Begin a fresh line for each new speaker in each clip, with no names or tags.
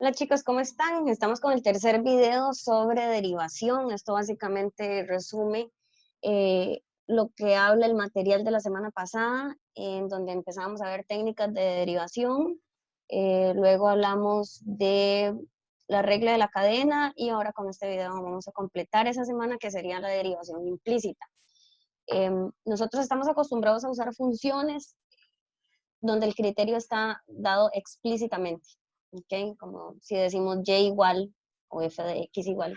Hola chicos, ¿cómo están? Estamos con el tercer video sobre derivación. Esto básicamente resume lo que habla el material de la semana pasada, en donde empezamos a ver técnicas de derivación. Luego hablamos de la regla de la cadena y ahora con este video vamos a completar esa semana que sería la derivación implícita. Nosotros estamos acostumbrados a usar funciones donde el criterio está dado explícitamente, ¿ok? Como si decimos y igual o f de x igual,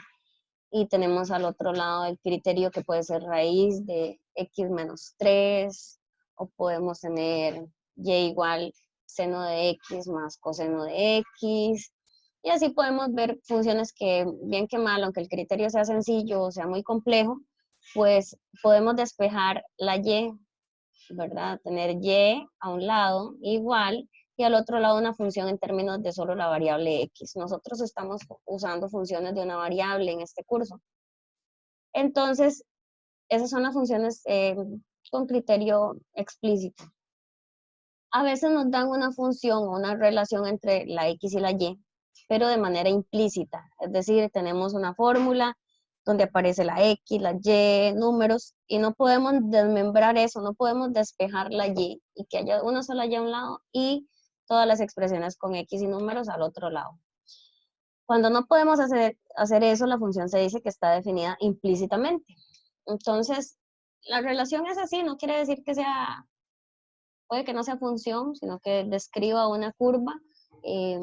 y tenemos al otro lado el criterio que puede ser raíz de x menos 3, o podemos tener y igual seno de x más coseno de x, y así podemos ver funciones que, bien que mal, aunque el criterio sea sencillo o sea muy complejo, pues podemos despejar la y, ¿verdad? Tener y a un lado igual y al otro lado una función en términos de solo la variable x. Nosotros estamos usando funciones de una variable en este curso. Entonces, esas son las funciones con criterio explícito. A veces nos dan una función o una relación entre la x y la y, pero de manera implícita. Es decir, tenemos una fórmula donde aparece la x, la y, números, y no podemos desmembrar eso, no podemos despejar la y que haya una sola y a un lado y todas las expresiones con x y números al otro lado. Cuando no podemos hacer eso, la función se dice que está definida implícitamente. Entonces, la relación es así, no quiere decir que sea, puede que no sea función, sino que describa una curva, eh,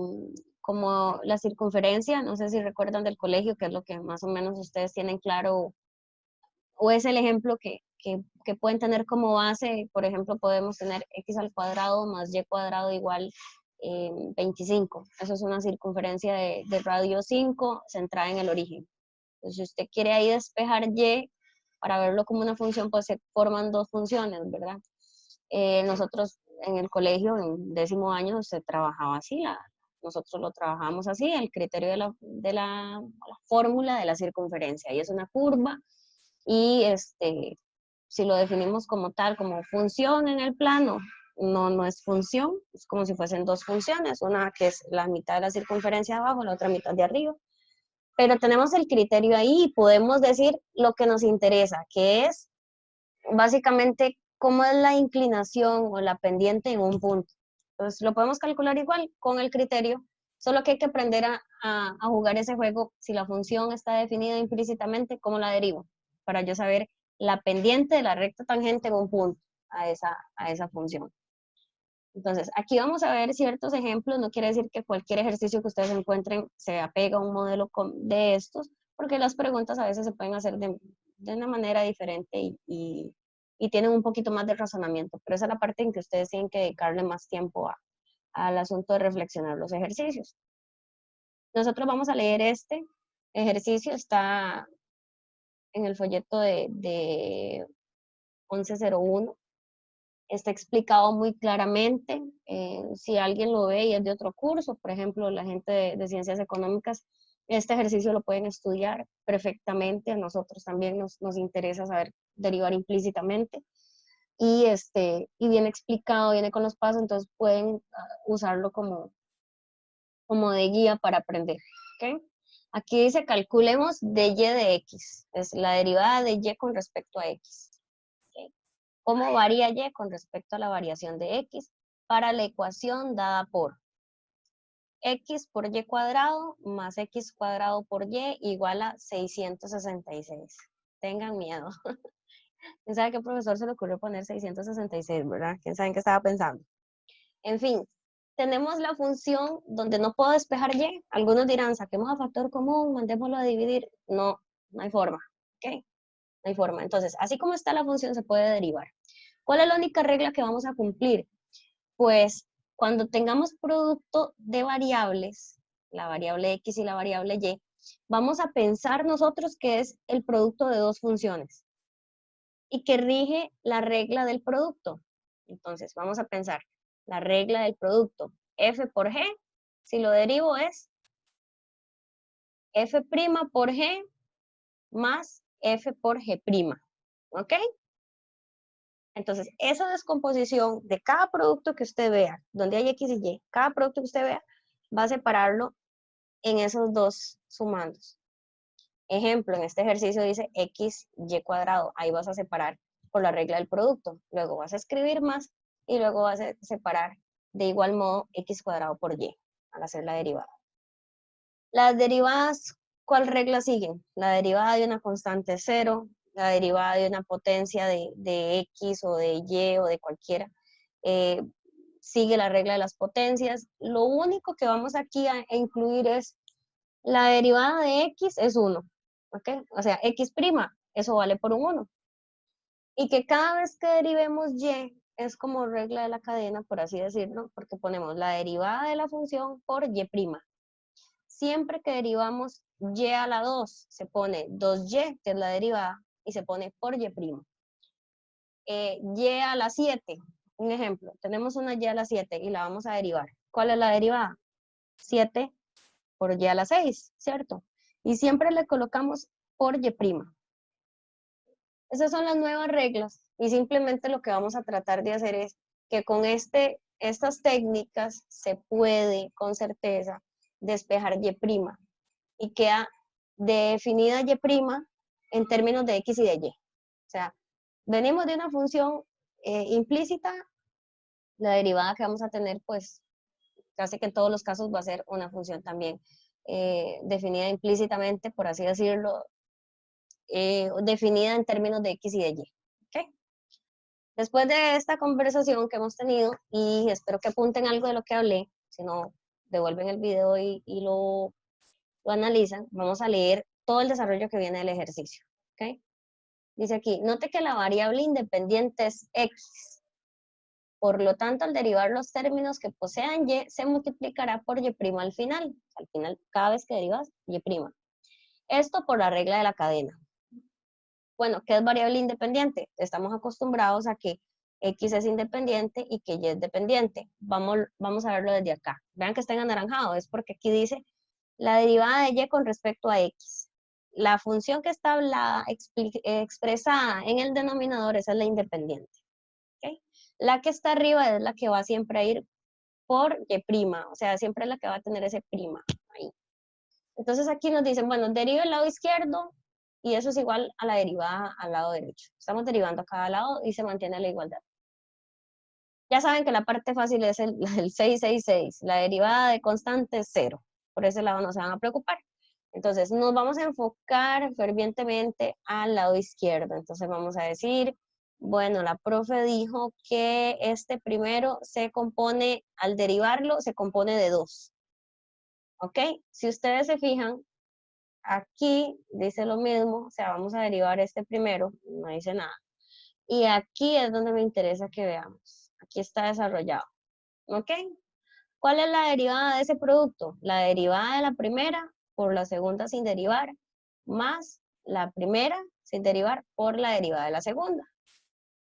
como la circunferencia. No sé si recuerdan del colegio, que es lo que más o menos ustedes tienen claro, o es el ejemplo que pueden tener como base. Por ejemplo, podemos tener x al cuadrado más y cuadrado igual 25. Eso es una circunferencia de radio 5 centrada en el origen. Entonces, si usted quiere ahí despejar y para verlo como una función, pues se forman dos funciones, ¿verdad? Nosotros en el colegio, en 10º año, se trabajaba así, nosotros lo trabajamos así, el criterio de la fórmula de la circunferencia, y es una curva, y si lo definimos como tal, como función en el plano, no es función, es como si fuesen dos funciones, una que es la mitad de la circunferencia de abajo, la otra mitad de arriba, pero tenemos el criterio ahí y podemos decir lo que nos interesa, que es básicamente cómo es la inclinación o la pendiente en un punto. Entonces lo podemos calcular igual con el criterio, solo que hay que aprender a jugar ese juego. Si la función está definida implícitamente, ¿cómo la derivo? Para yo saber la pendiente de la recta tangente en un punto a esa función. Entonces, aquí vamos a ver ciertos ejemplos. No quiere decir que cualquier ejercicio que ustedes encuentren se apega a un modelo de estos, porque las preguntas a veces se pueden hacer de una manera diferente y tienen un poquito más de razonamiento, pero esa es la parte en que ustedes tienen que dedicarle más tiempo al asunto de reflexionar los ejercicios. Nosotros vamos a leer este ejercicio, está en el folleto de 1101. Está explicado muy claramente. Si alguien lo ve y es de otro curso, por ejemplo, la gente de ciencias económicas, este ejercicio lo pueden estudiar perfectamente. A nosotros también nos interesa saber derivar implícitamente. Y viene explicado, viene con los pasos, entonces pueden usarlo como de guía para aprender. ¿Okay? Aquí dice, calculemos de y de x. Es la derivada de y con respecto a x. ¿Okay? ¿Cómo varía y con respecto a la variación de x para la ecuación dada por x por y cuadrado más x cuadrado por y igual a 666? Tengan miedo. ¿Quién sabe qué profesor se le ocurrió poner 666, verdad? ¿Quién sabe en qué estaba pensando? En fin, tenemos la función donde no puedo despejar y. Algunos dirán, saquemos a factor común, mandémoslo a dividir. No, no hay forma. ¿Ok? No hay forma. Entonces, así como está la función, se puede derivar. ¿Cuál es la única regla que vamos a cumplir? Pues cuando tengamos producto de variables, la variable x y la variable y, vamos a pensar nosotros que es el producto de dos funciones y que rige la regla del producto. Entonces, vamos a pensar la regla del producto. F por G, si lo derivo es F' por G más F por G'. ¿Ok? Entonces, esa descomposición de cada producto que usted vea, donde hay X y Y, cada producto que usted vea, va a separarlo en esos dos sumandos. Ejemplo, en este ejercicio dice x, y cuadrado. Ahí vas a separar por la regla del producto. Luego vas a escribir más y luego vas a separar de igual modo x cuadrado por y al hacer la derivada. Las derivadas, ¿cuál regla siguen? La derivada de una constante cero, la derivada de una potencia de x o de y o de cualquiera. Sigue la regla de las potencias. Lo único que vamos aquí a incluir es la derivada de x es 1, ¿ok? O sea, x', eso vale por un 1. Y que cada vez que derivemos y, es como regla de la cadena, por así decirlo, porque ponemos la derivada de la función por y'. Siempre que derivamos y a la 2, se pone 2y, que es la derivada, y se pone por y'. Y a la 7, un ejemplo, tenemos una y a la 7 y la vamos a derivar. ¿Cuál es la derivada? 7 por y a la 6, ¿cierto? Y siempre le colocamos por y'. Esas son las nuevas reglas y simplemente lo que vamos a tratar de hacer es que con estas técnicas se puede con certeza despejar y' y queda definida y' en términos de x y de y. O sea, venimos de una función implícita, la derivada que vamos a tener pues casi que en todos los casos va a ser una función también definida implícitamente, por así decirlo, definida en términos de x y de y. ¿Okay? Después de esta conversación que hemos tenido, y espero que apunten algo de lo que hablé, si no, devuelven el video y lo analizan, vamos a leer todo el desarrollo que viene del ejercicio. ¿Okay? Dice aquí, note que la variable independiente es x. Por lo tanto, al derivar los términos que posean y, se multiplicará por y' al final. Al final, cada vez que derivas, y'. Esto por la regla de la cadena. Bueno, ¿qué es variable independiente? Estamos acostumbrados a que x es independiente y que y es dependiente. Vamos a verlo desde acá. Vean que está en anaranjado, es porque aquí dice la derivada de y con respecto a x. La función que está expresada en el denominador, esa es la independiente. ¿Okay? La que está arriba es la que va siempre a ir por y', o sea, siempre es la que va a tener ese prima ahí. Entonces aquí nos dicen, bueno, deriva el lado izquierdo y eso es igual a la derivada al lado derecho. Estamos derivando a cada lado y se mantiene la igualdad. Ya saben que la parte fácil es el 666, la derivada de constante es 0. Por ese lado no se van a preocupar. Entonces nos vamos a enfocar fervientemente al lado izquierdo. Entonces vamos a decir, bueno, la profe dijo que este primero se compone, al derivarlo, se compone de 2. ¿Ok? Si ustedes se fijan, aquí dice lo mismo, o sea, vamos a derivar este primero, no dice nada. Y aquí es donde me interesa que veamos. Aquí está desarrollado. ¿Ok? ¿Cuál es la derivada de ese producto? La derivada de la primera por la segunda sin derivar, más la primera sin derivar por la derivada de la segunda.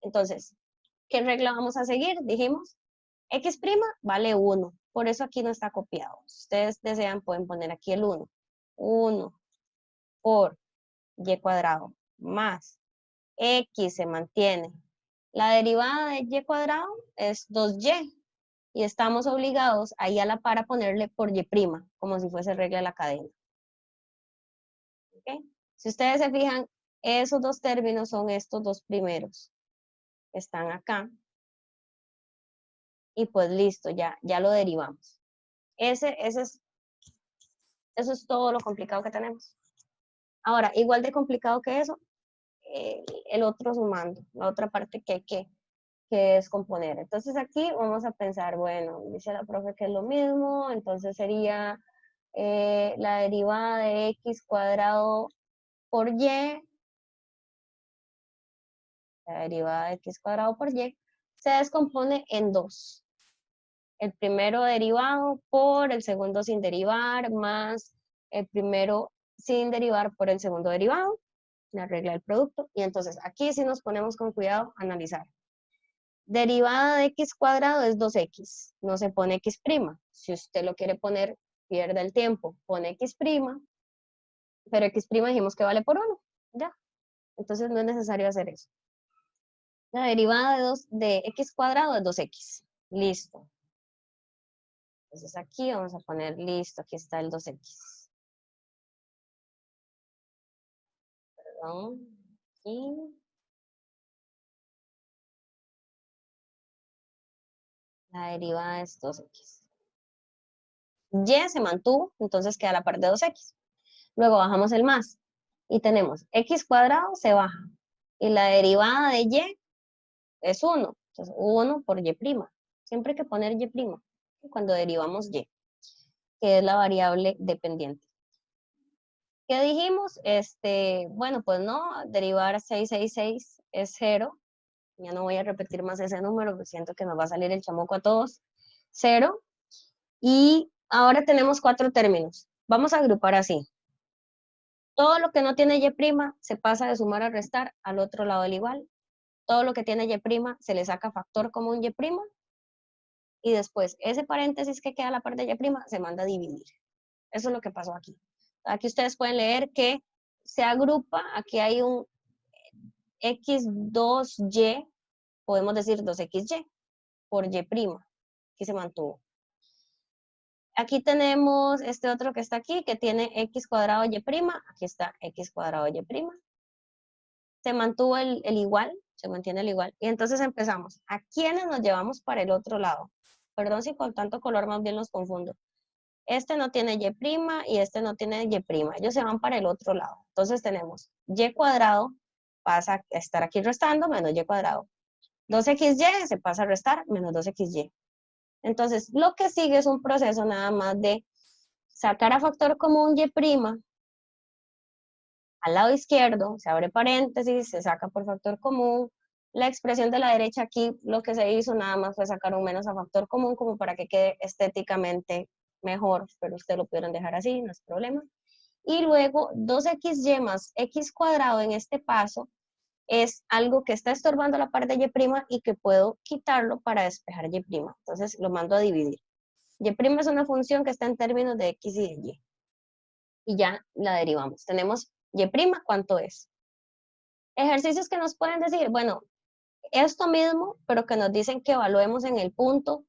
Entonces, ¿qué regla vamos a seguir? Dijimos, x' vale 1. Por eso aquí no está copiado. Si ustedes desean, pueden poner aquí el 1. 1 por y cuadrado más x se mantiene. La derivada de y cuadrado es 2y y estamos obligados ahí a la par a ponerle por y', como si fuese regla de la cadena. ¿Okay? Si ustedes se fijan, esos dos términos son estos dos primeros. Están acá. Y pues listo, ya lo derivamos. Eso es todo lo complicado que tenemos. Ahora, igual de complicado que eso, el otro sumando, la otra parte que hay que descomponer. Entonces aquí vamos a pensar, bueno, dice la profe que es lo mismo, entonces sería la derivada de x cuadrado por y, la derivada de x cuadrado por y, se descompone en dos. El primero derivado por el segundo sin derivar, más el primero sin derivar por el segundo derivado, la regla del producto. Y entonces aquí sí nos ponemos con cuidado a analizar. Derivada de x cuadrado es 2x, no se pone x'. Si usted lo quiere poner, pierde el tiempo, pone x', pero x' dijimos que vale por 1, ya. Entonces no es necesario hacer eso. La derivada de x cuadrado es 2x, listo. Entonces aquí vamos a poner, listo, aquí está el 2x. Perdón, aquí. La derivada es 2x. Y se mantuvo, entonces queda la parte de 2x. Luego bajamos el más y tenemos x cuadrado se baja. Y la derivada de y es 1. Entonces 1 por y'. Siempre hay que poner y' cuando derivamos y, que es la variable dependiente. ¿Qué dijimos? Bueno, pues no, derivar 666 es 0. Ya no voy a repetir más ese número, porque siento que nos va a salir el chamuco a todos. 0. Y ahora tenemos 4 términos. Vamos a agrupar así. Todo lo que no tiene y' se pasa de sumar a restar al otro lado del igual. Todo lo que tiene y' se le saca factor común y'. Y después, ese paréntesis que queda a la parte de y' se manda a dividir. Eso es lo que pasó aquí. Aquí ustedes pueden leer que se agrupa, aquí hay un x2y, podemos decir 2xy por y', aquí se mantuvo. Aquí tenemos este otro que está aquí, que tiene x cuadrado y', aquí está x cuadrado y'. Se mantuvo el igual, se mantiene el igual. Y entonces empezamos. ¿A quiénes nos llevamos para el otro lado? Perdón si con tanto color más bien los confundo. Este no tiene y' y este no tiene y'. Ellos se van para el otro lado. Entonces tenemos y cuadrado pasa a estar aquí restando menos y cuadrado. 2xy se pasa a restar menos 2xy. Entonces lo que sigue es un proceso nada más de sacar a factor común y' al lado izquierdo, se abre paréntesis, se saca por factor común. La expresión de la derecha aquí, lo que se hizo nada más fue sacar un menos a factor común como para que quede estéticamente mejor, pero ustedes lo pudieron dejar así, no es problema. Y luego 2xy más x cuadrado en este paso es algo que está estorbando la parte de y' y que puedo quitarlo para despejar y'. Entonces lo mando a dividir. Y' es una función que está en términos de x y de y. Y ya la derivamos. Tenemos y', ¿cuánto es? Ejercicios que nos pueden decir, bueno, esto mismo, pero que nos dicen que evaluemos en el punto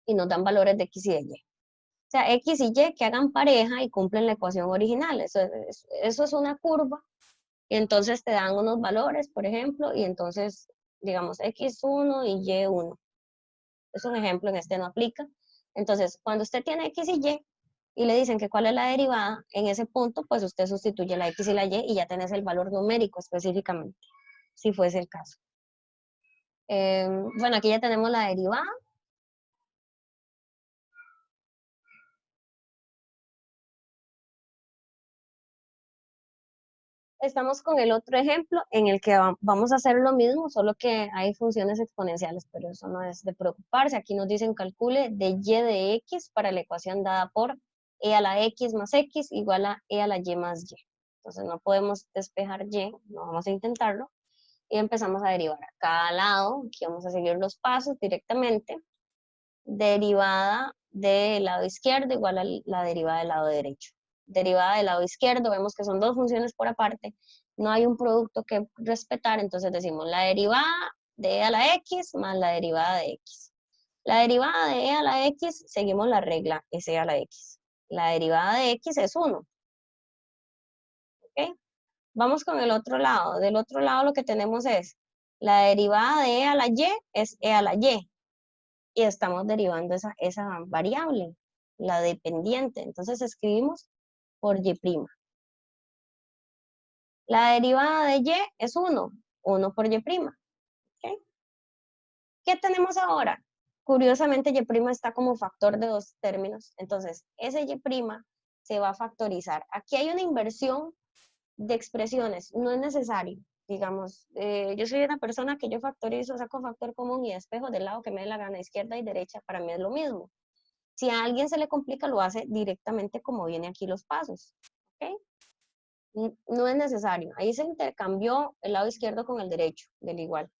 y nos dan valores de x y de y. O sea, x y y que hagan pareja y cumplen la ecuación original. Eso es una curva y entonces te dan unos valores, por ejemplo, y entonces, digamos, x1 y y1. Es un ejemplo, en este no aplica. Entonces, cuando usted tiene x y le dicen que cuál es la derivada, en ese punto, pues usted sustituye la x y la y ya tenés el valor numérico específicamente, si fuese el caso. Bueno, aquí ya tenemos la derivada. Estamos con el otro ejemplo en el que vamos a hacer lo mismo, solo que hay funciones exponenciales, pero eso no es de preocuparse. Aquí nos dicen calcule de y de x para la ecuación dada por e a la x más x igual a e a la y más y. Entonces no podemos despejar y, no vamos a intentarlo. Y empezamos a derivar a cada lado. Aquí vamos a seguir los pasos directamente. Derivada del lado izquierdo igual a la derivada del lado derecho. Derivada del lado izquierdo, vemos que son dos funciones por aparte, no hay un producto que respetar, entonces decimos la derivada de e a la x más la derivada de x. La derivada de e a la x, seguimos la regla, es e a la x. La derivada de x es 1. ¿Ok? Vamos con el otro lado. Del otro lado lo que tenemos es la derivada de e a la y es e a la y. Y estamos derivando esa variable, la dependiente. Entonces escribimos por y'. La derivada de y es 1, 1 por y'. ¿Okay? ¿Qué tenemos ahora? Curiosamente, y' está como factor de dos términos. Entonces, ese y' se va a factorizar. Aquí hay una inversión de expresiones, no es necesario. Digamos, yo soy una persona que yo factorizo, saco factor común y despejo del lado que me dé la gana, izquierda y derecha, para mí es lo mismo. Si a alguien se le complica, lo hace directamente como viene aquí los pasos. ¿Okay? No es necesario. Ahí se intercambió el lado izquierdo con el derecho, del igual.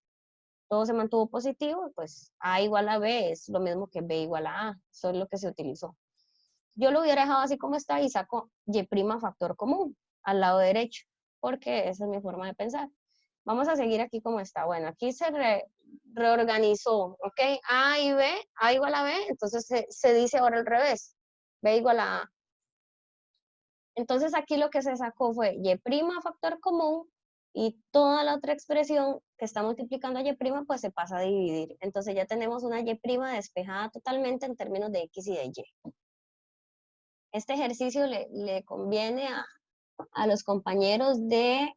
Todo se mantuvo positivo, pues A igual a B es lo mismo que B igual a A. Eso es lo que se utilizó. Yo lo hubiera dejado así como está y saco Y' factor común al lado derecho, porque esa es mi forma de pensar. Vamos a seguir aquí como está. Bueno, aquí reorganizó, ¿ok? A y B, A igual a B, entonces se dice ahora al revés, B igual a A. Entonces aquí lo que se sacó fue y' factor común y toda la otra expresión que está multiplicando a y' pues se pasa a dividir. Entonces ya tenemos una y' despejada totalmente en términos de x y de y. Este ejercicio le conviene a los compañeros de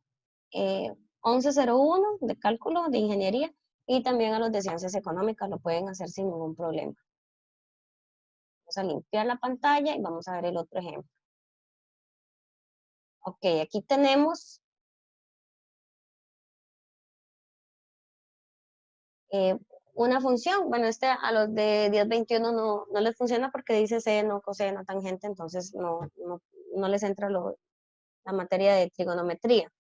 1101 de cálculo de ingeniería y también a los de ciencias económicas lo pueden hacer sin ningún problema. Vamos a limpiar la pantalla y vamos a ver el otro ejemplo. Ok, aquí tenemos una función. Bueno, a los de 1021 no les funciona porque dice seno, coseno, tangente, entonces no les entra la materia de trigonometría.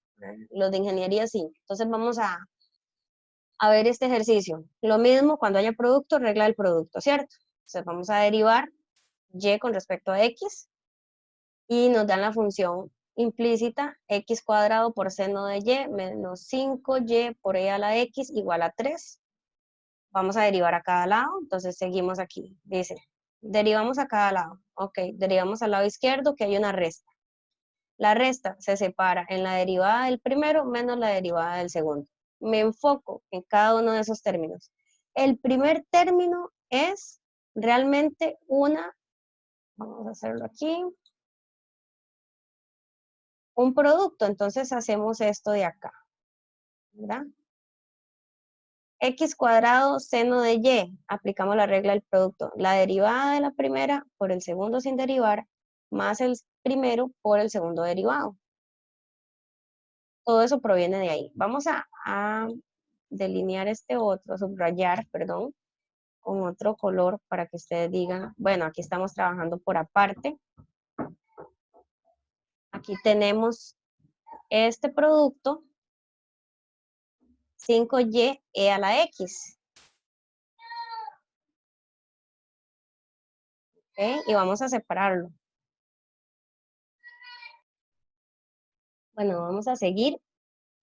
Los de ingeniería sí. Entonces vamos a ver este ejercicio. Lo mismo cuando haya producto, regla del producto, ¿cierto? Entonces vamos a derivar y con respecto a x y nos dan la función implícita x cuadrado por seno de y menos 5y por e a la x igual a 3. Vamos a derivar a cada lado, entonces seguimos aquí. Dice, derivamos a cada lado. Ok, derivamos al lado izquierdo que hay una resta. La resta se separa en la derivada del primero menos la derivada del segundo. Me enfoco en cada uno de esos términos. El primer término es realmente vamos a hacerlo aquí, un producto. Entonces hacemos esto de acá, ¿verdad? X cuadrado seno de y, aplicamos la regla del producto. La derivada de la primera por el segundo sin derivar, más el primero por el segundo derivado. Todo eso proviene de ahí. Vamos a delinear este otro, subrayar, perdón, con otro color para que ustedes digan, bueno, aquí estamos trabajando por aparte. Aquí tenemos este producto, 5y e a la x. ¿Okay? Y vamos a separarlo. Bueno, vamos a seguir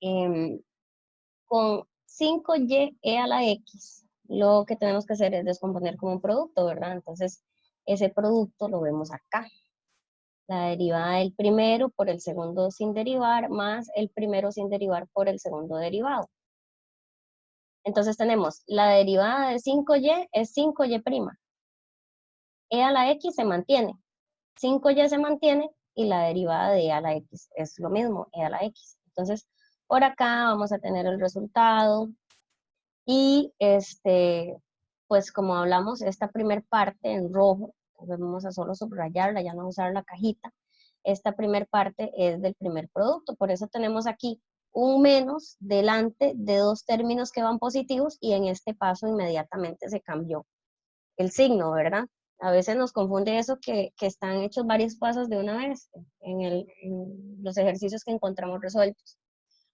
con 5y e a la x. Lo que tenemos que hacer es descomponer como un producto, ¿verdad? Entonces, ese producto lo vemos acá. La derivada del primero por el segundo sin derivar, más el primero sin derivar por el segundo derivado. Entonces tenemos la derivada de 5y es 5y'. E a la x se mantiene. 5y se mantiene y la derivada de e a la x es lo mismo, e a la x. Entonces, por acá vamos a tener el resultado y pues como hablamos, esta primer parte en rojo, pues vamos a solo subrayarla, ya no usar la cajita. Esta primer parte es del primer producto, por eso tenemos aquí un menos delante de dos términos que van positivos y en este paso inmediatamente se cambió el signo, ¿verdad? A veces nos confunde eso que están hechos varios pasos de una vez en los ejercicios que encontramos resueltos.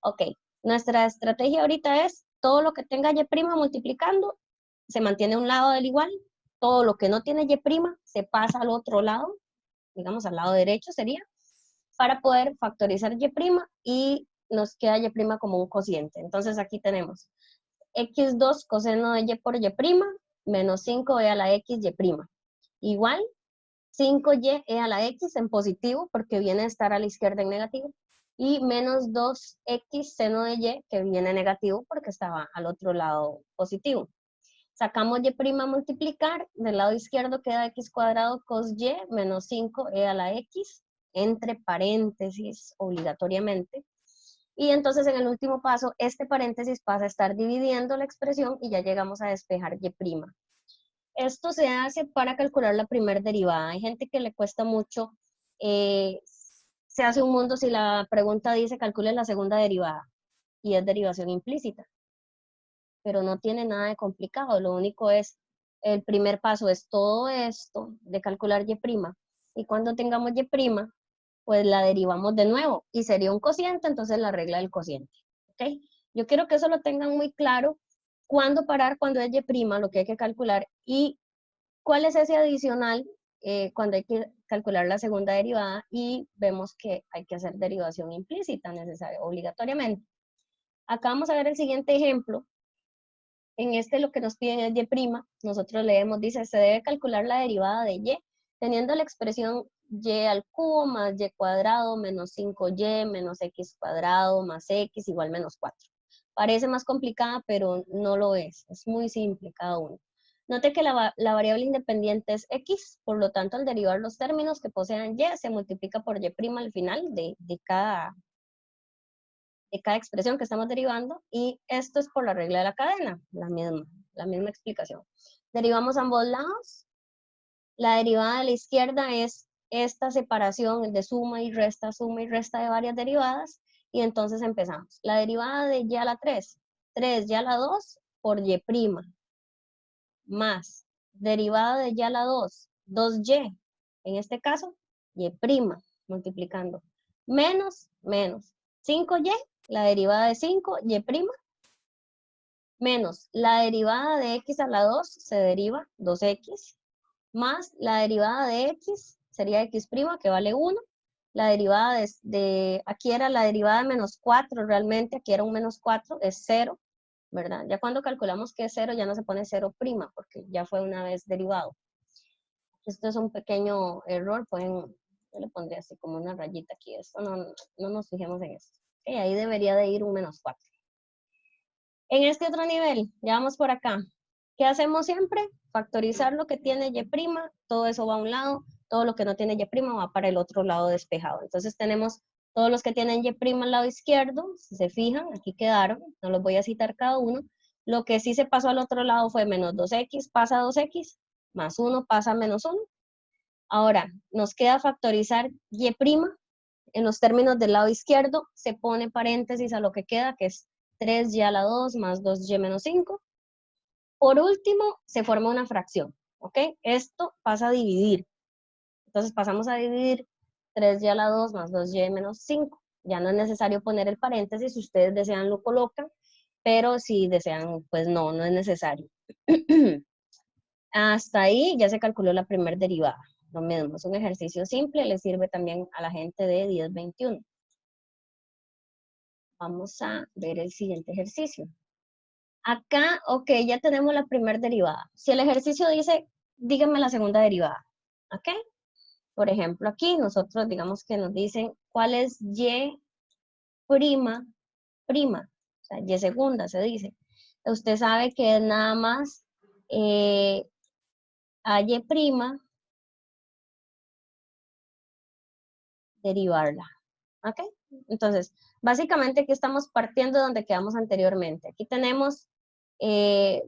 Ok, nuestra estrategia ahorita es todo lo que tenga y' multiplicando se mantiene a un lado del igual, todo lo que no tiene y' se pasa al otro lado, digamos al lado derecho sería, para poder factorizar y' y nos queda y' como un cociente. Entonces aquí tenemos x2 coseno de y por y' menos 5e a la x y'. Igual 5y e a la x en positivo porque viene a estar a la izquierda en negativo y menos 2x seno de y que viene negativo porque estaba al otro lado positivo. Sacamos y' a multiplicar, del lado izquierdo queda x cuadrado cos y menos 5e a la x, entre paréntesis obligatoriamente. Y entonces en el último paso, este paréntesis pasa a estar dividiendo la expresión y ya llegamos a despejar y'. Esto se hace para calcular la primera derivada. Hay gente que le cuesta mucho, se hace un mundo si la pregunta dice calcule la segunda derivada y es derivación implícita, pero no tiene nada de complicado. Lo único es, el primer paso es todo esto de calcular y', y cuando tengamos y', pues la derivamos de nuevo y sería un cociente, entonces la regla del cociente. ¿Ok? Yo quiero que eso lo tengan muy claro, cuándo parar, cuándo es y', lo que hay que calcular y cuál es ese adicional cuando hay que calcular la segunda derivada y vemos que hay que hacer derivación implícita necesaria, obligatoriamente. Acá vamos a ver el siguiente ejemplo En este lo que nos piden es y', nosotros leemos, dice, se debe calcular la derivada de y, teniendo la expresión y al cubo más y cuadrado menos 5y menos x cuadrado más x igual menos 4. Parece más complicada, pero no lo es muy simple cada uno. Note que la variable independiente es x, por lo tanto al derivar los términos que posean y, se multiplica por y' al final de cada expresión que estamos derivando, y esto es por la regla de la cadena, la misma explicación. Derivamos ambos lados. La derivada de la izquierda es esta separación de suma y resta de varias derivadas, y entonces empezamos. La derivada de y a la 3 y a la 2 por y', más derivada de y a la 2y, en este caso, y', multiplicando, menos 5y, la derivada de 5, y', menos la derivada de x a la 2, se deriva 2x, más la derivada de x, sería x', que vale 1, la derivada aquí era la derivada de menos 4, realmente aquí era un menos 4, es 0, ¿verdad? Ya cuando calculamos que es 0, ya no se pone 0', porque ya fue una vez derivado. Esto es un pequeño error, yo le pondré así como una rayita aquí, esto no nos fijemos en esto. Okay, ahí debería de ir un menos 4. En este otro nivel, ya vamos por acá. ¿Qué hacemos siempre? Factorizar lo que tiene y', todo eso va a un lado, todo lo que no tiene y' va para el otro lado despejado. Entonces tenemos todos los que tienen y' al lado izquierdo, si se fijan, aquí quedaron, no los voy a citar cada uno. Lo que sí se pasó al otro lado fue menos 2x pasa a 2x, más 1 pasa a menos 1. Ahora, nos queda factorizar y', en los términos del lado izquierdo, se pone paréntesis a lo que queda, que es 3y a la 2 más 2y menos 5. Por último, se forma una fracción, ¿ok? Esto pasa a dividir. Entonces pasamos a dividir 3y a la 2 más 2y menos 5. Ya no es necesario poner el paréntesis, si ustedes desean lo colocan, pero si desean, pues no es necesario. Hasta ahí ya se calculó la primera derivada. Lo mismo, es un ejercicio simple, le sirve también a la gente de 10-21. Vamos a ver el siguiente ejercicio. Acá, ok, ya tenemos la primera derivada. Si el ejercicio dice, díganme la segunda derivada, ¿ok? Por ejemplo, aquí nosotros digamos que nos dicen cuál es y', o sea, y segunda se dice. Usted sabe que es nada más a y', derivarla, ¿ok? Entonces, básicamente aquí estamos partiendo de donde quedamos anteriormente. Aquí tenemos y',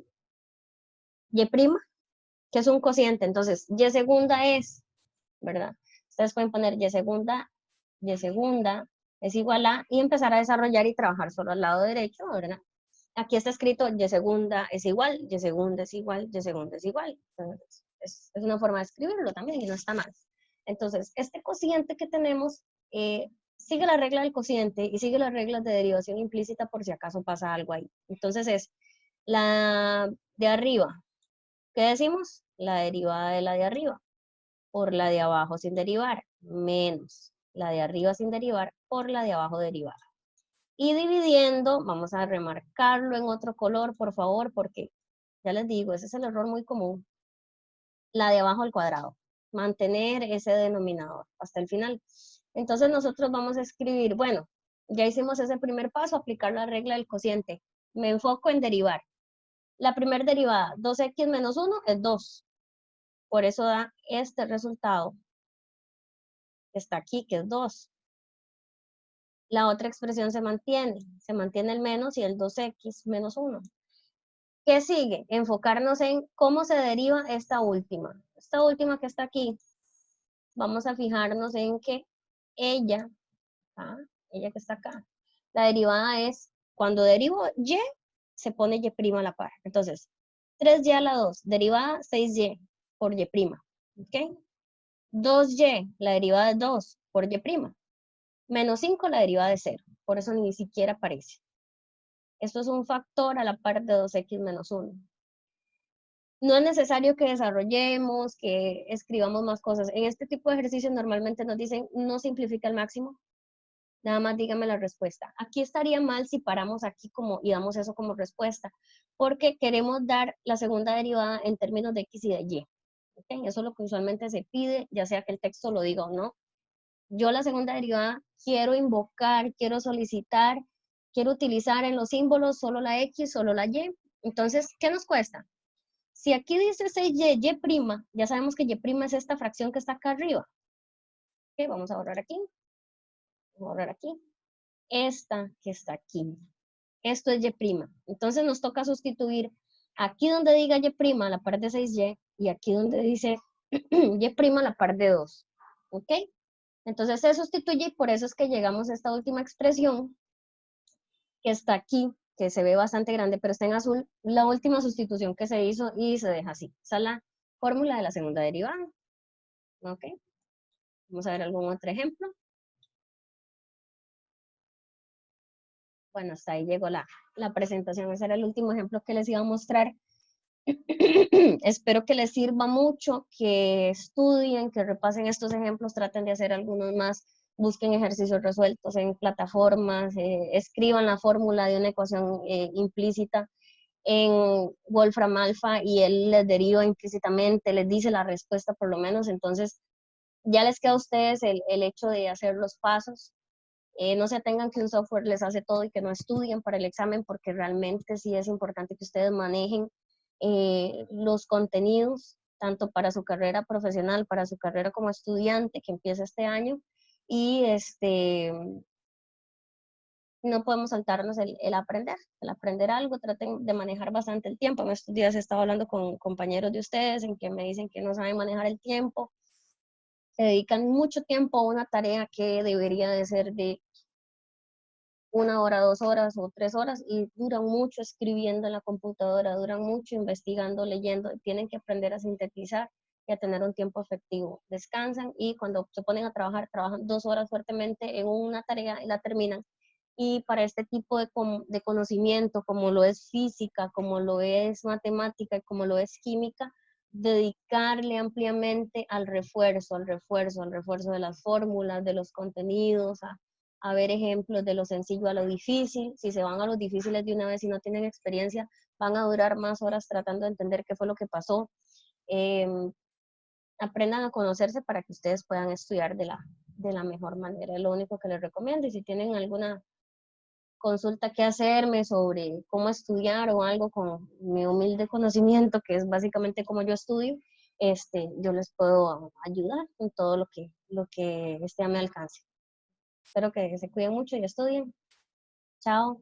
que es un cociente, entonces y segunda es, ¿verdad? Ustedes pueden poner y segunda es igual a, y empezar a desarrollar y trabajar solo al lado derecho, ¿verdad? Aquí está escrito y segunda es igual, y segunda es igual, y segunda es igual. Entonces, es una forma de escribirlo también y no está mal. Entonces, este cociente que tenemos sigue la regla del cociente y sigue las reglas de derivación implícita por si acaso pasa algo ahí. Entonces es la de arriba. ¿Qué decimos? La derivada de la de arriba por la de abajo sin derivar, menos la de arriba sin derivar por la de abajo derivada. Y dividiendo, vamos a remarcarlo en otro color, por favor, porque ya les digo, ese es el error muy común. La de abajo al cuadrado, mantener ese denominador hasta el final. Entonces nosotros vamos a escribir, bueno, ya hicimos ese primer paso, aplicar la regla del cociente. Me enfoco en derivar. La primera derivada, 2x menos 1 es 2. Por eso da este resultado que está aquí, que es 2. La otra expresión se mantiene el menos y el 2x menos 1. ¿Qué sigue? Enfocarnos en cómo se deriva esta última. Esta última que está aquí, vamos a fijarnos en que ella que está acá, la derivada es, cuando derivo y, se pone y' a la par. Entonces, 3y a la 2, derivada 6y por y', ¿ok? 2y, la derivada de 2 por y', menos 5 la derivada de 0, por eso ni siquiera aparece. Esto es un factor a la par de 2x menos 1. No es necesario que desarrollemos, que escribamos más cosas. En este tipo de ejercicios normalmente nos dicen, no simplifica al máximo, nada más dígame la respuesta. Aquí estaría mal si paramos aquí y damos eso como respuesta, porque queremos dar la segunda derivada en términos de x y de y. ¿Okay? Eso es lo que usualmente se pide, ya sea que el texto lo diga o no. Yo la segunda derivada quiero invocar, quiero solicitar, quiero utilizar en los símbolos solo la x, solo la y. Entonces, ¿qué nos cuesta? Si aquí dice 6y, y', ya sabemos que y' es esta fracción que está acá arriba. ¿Okay? Vamos a borrar aquí. Vamos a borrar aquí. Esta que está aquí. Esto es y'. Entonces nos toca sustituir aquí donde diga y' la par de 6y y aquí donde dice y' la par de 2. ¿Ok? Entonces se sustituye y por eso es que llegamos a esta última expresión que está aquí, que se ve bastante grande, pero está en azul, la última sustitución que se hizo y se deja así. Esa es la fórmula de la segunda derivada. ¿Ok? Vamos a ver algún otro ejemplo. Bueno, hasta ahí llegó la presentación. Ese era el último ejemplo que les iba a mostrar. Espero que les sirva mucho, que estudien, que repasen estos ejemplos, traten de hacer algunos más, busquen ejercicios resueltos en plataformas, escriban la fórmula de una ecuación implícita en Wolfram Alpha y él les deriva implícitamente, les dice la respuesta por lo menos, entonces ya les queda a ustedes el hecho de hacer los pasos. No se atengan que un software les hace todo y que no estudien para el examen, porque realmente sí es importante que ustedes manejen los contenidos, tanto para su carrera profesional, para su carrera como estudiante que empieza este año, y no podemos saltarnos el aprender algo, traten de manejar bastante el tiempo. En estos días he estado hablando con compañeros de ustedes en que me dicen que no saben manejar el tiempo, se dedican mucho tiempo a una tarea que debería de ser de 1 hora, 2 horas o 3 horas y duran mucho escribiendo en la computadora, duran mucho investigando, leyendo, tienen que aprender a sintetizar y a tener un tiempo efectivo. Descansan y cuando se ponen a trabajar, trabajan 2 horas fuertemente en una tarea y la terminan. Y para este tipo de conocimiento, como lo es física, como lo es matemática y como lo es química, dedicarle ampliamente al refuerzo, al refuerzo de las fórmulas, de los contenidos, a ver ejemplos de lo sencillo a lo difícil. Si se van a los difíciles de una vez y no tienen experiencia, van a durar más horas tratando de entender qué fue lo que pasó. Eh, Aprendan a conocerse para que ustedes puedan estudiar de la mejor manera. Es lo único que les recomiendo. Y si tienen alguna consulta que hacerme sobre cómo estudiar o algo con mi humilde conocimiento, que es básicamente cómo yo estudio, yo les puedo ayudar con todo lo que esté a mi alcance. Espero que se cuiden mucho y estudien. Chao.